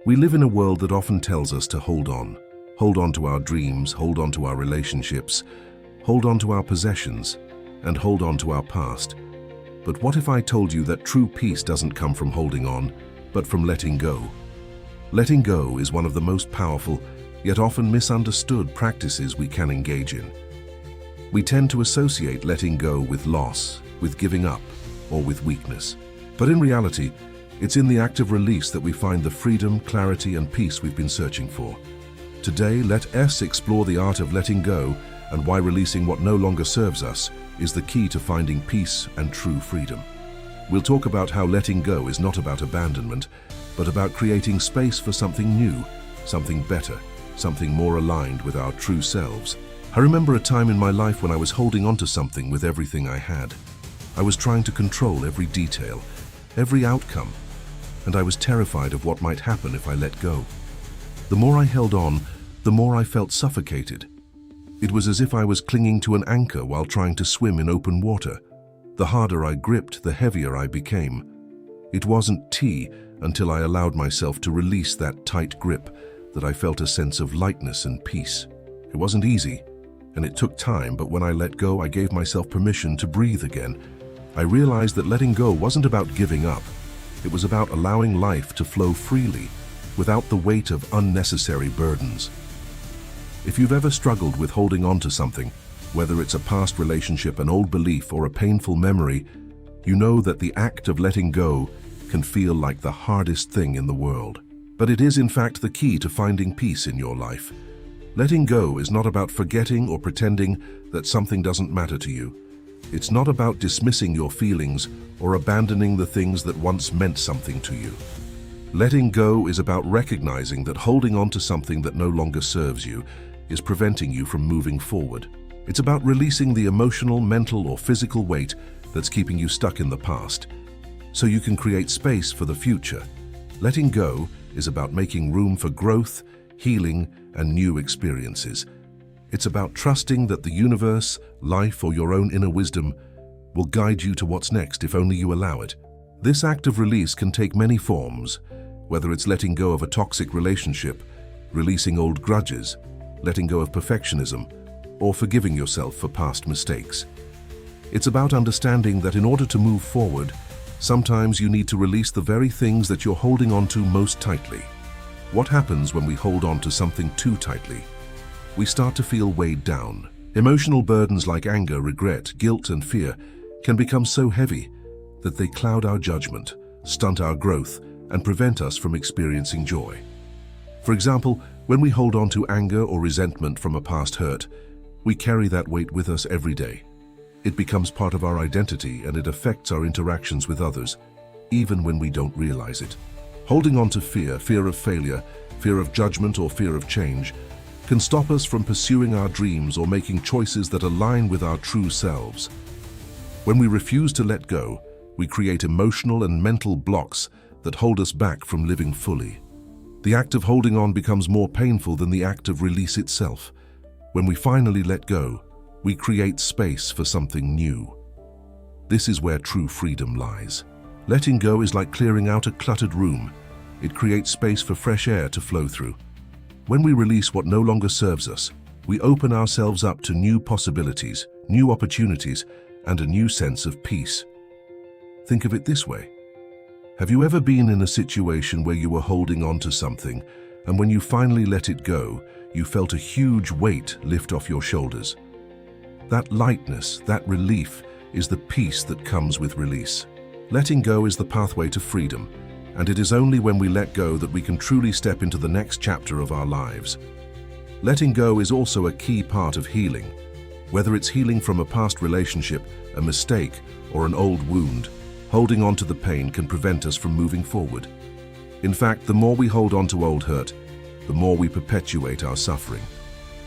We live in a world that often tells us to hold on. Hold on to our dreams, hold on to our relationships, hold on to our possessions, and hold on to our past. But what if I told you that true peace doesn't come from holding on, but from letting go? Letting go is one of the most powerful, yet often misunderstood practices we can engage in. We tend to associate letting go with loss, with giving up, or with weakness. But in reality, it's in the act of release that we find the freedom, clarity, and peace we've been searching for. Today, let us explore the art of letting go and why releasing what no longer serves us is the key to finding peace and true freedom. We'll talk about how letting go is not about abandonment, but about creating space for something new, something better, something more aligned with our true selves. I remember a time in my life when I was holding on to something with everything I had. I was trying to control every detail, every outcome, and I was terrified of what might happen if I let go. The more I held on, the more I felt suffocated. It was as if I was clinging to an anchor while trying to swim in open water. The harder I gripped, the heavier I became. It wasn't tea until I allowed myself to release that tight grip that I felt a sense of lightness and peace. It wasn't easy, and it took time, but when I let go, I gave myself permission to breathe again. I realized that letting go wasn't about giving up. It was about allowing life to flow freely, without the weight of unnecessary burdens. If you've ever struggled with holding on to something, whether it's a past relationship, an old belief, or a painful memory, you know that the act of letting go can feel like the hardest thing in the world. But it is in fact the key to finding peace in your life. Letting go is not about forgetting or pretending that something doesn't matter to you. It's not about dismissing your feelings or abandoning the things that once meant something to you. Letting go is about recognizing that holding on to something that no longer serves you is preventing you from moving forward. It's about releasing the emotional, mental, or physical weight that's keeping you stuck in the past, so you can create space for the future. Letting go is about making room for growth, healing, and new experiences. It's about trusting that the universe, life, or your own inner wisdom will guide you to what's next if only you allow it. This act of release can take many forms, whether it's letting go of a toxic relationship, releasing old grudges, letting go of perfectionism, or forgiving yourself for past mistakes. It's about understanding that in order to move forward, sometimes you need to release the very things that you're holding on to most tightly. What happens when we hold on to something too tightly? We start to feel weighed down. Emotional burdens like anger, regret, guilt, and fear can become so heavy that they cloud our judgment, stunt our growth, and prevent us from experiencing joy. For example, when we hold on to anger or resentment from a past hurt, we carry that weight with us every day. It becomes part of our identity and it affects our interactions with others, even when we don't realize it. Holding on to fear, fear of failure, fear of judgment, or fear of change can stop us from pursuing our dreams or making choices that align with our true selves. When we refuse to let go, we create emotional and mental blocks that hold us back from living fully. The act of holding on becomes more painful than the act of release itself. When we finally let go, we create space for something new. This is where true freedom lies. Letting go is like clearing out a cluttered room. It creates space for fresh air to flow through. When we release what no longer serves us, we open ourselves up to new possibilities, new opportunities, and a new sense of peace. Think of it this way. Have you ever been in a situation where you were holding on to something, and when you finally let it go, you felt a huge weight lift off your shoulders? That lightness, that relief, is the peace that comes with release. Letting go is the pathway to freedom, and it is only when we let go that we can truly step into the next chapter of our lives. Letting go is also a key part of healing. Whether it's healing from a past relationship, a mistake, or an old wound, holding on to the pain can prevent us from moving forward. In fact, the more we hold on to old hurt, the more we perpetuate our suffering.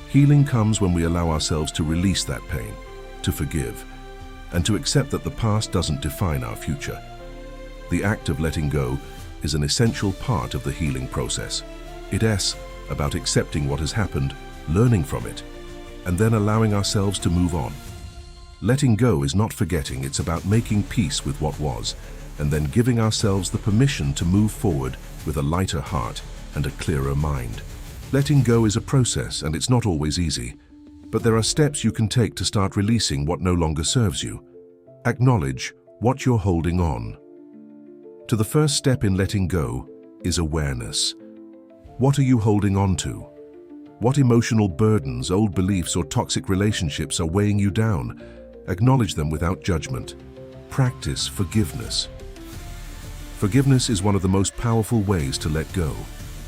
Healing comes when we allow ourselves to release that pain, to forgive, and to accept that the past doesn't define our future. The act of letting go is an essential part of the healing process. It's about accepting what has happened, learning from it, and then allowing ourselves to move on. Letting go is not forgetting, it's about making peace with what was, and then giving ourselves the permission to move forward with a lighter heart and a clearer mind. Letting go is a process, and it's not always easy. But there are steps you can take to start releasing what no longer serves you. Acknowledge what you're holding on to. The first step in letting go is awareness. What are you holding on to? What emotional burdens, old beliefs, or toxic relationships are weighing you down? Acknowledge them without judgment. Practice forgiveness. Forgiveness is one of the most powerful ways to let go.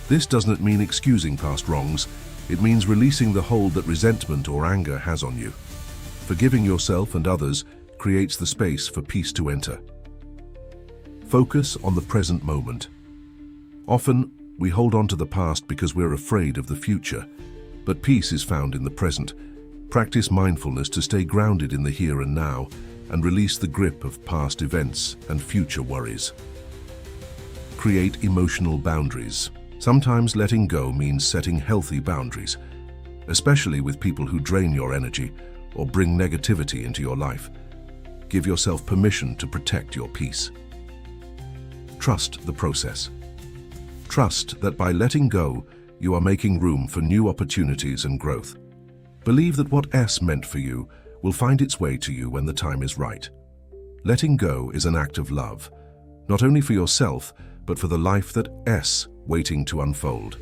This doesn't mean excusing past wrongs. It means releasing the hold that resentment or anger has on you. Forgiving yourself and others creates the space for peace to enter. Focus on the present moment. Often, we hold on to the past because we're afraid of the future, but peace is found in the present. Practice mindfulness to stay grounded in the here and now and release the grip of past events and future worries. Create emotional boundaries. Sometimes letting go means setting healthy boundaries, especially with people who drain your energy or bring negativity into your life. Give yourself permission to protect your peace. Trust the process. Trust that by letting go, you are making room for new opportunities and growth. Believe that what S meant for you will find its way to you when the time is right. Letting go is an act of love, not only for yourself, but for the life that S waiting to unfold.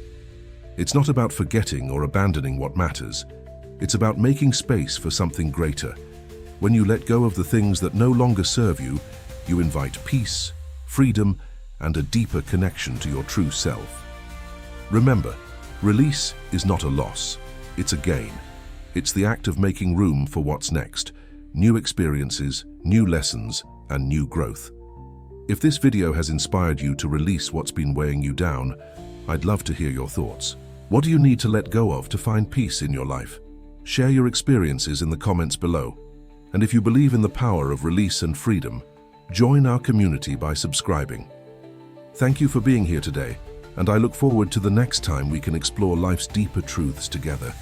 It's not about forgetting or abandoning what matters. It's about making space for something greater. When you let go of the things that no longer serve you, you invite peace, freedom, and a deeper connection to your true self. Remember, release is not a loss, it's a gain. It's the act of making room for what's next, new experiences, new lessons, and new growth. If this video has inspired you to release what's been weighing you down, I'd love to hear your thoughts. What do you need to let go of to find peace in your life? Share your experiences in the comments below. And if you believe in the power of release and freedom, join our community by subscribing. Thank you for being here today, and I look forward to the next time we can explore life's deeper truths together.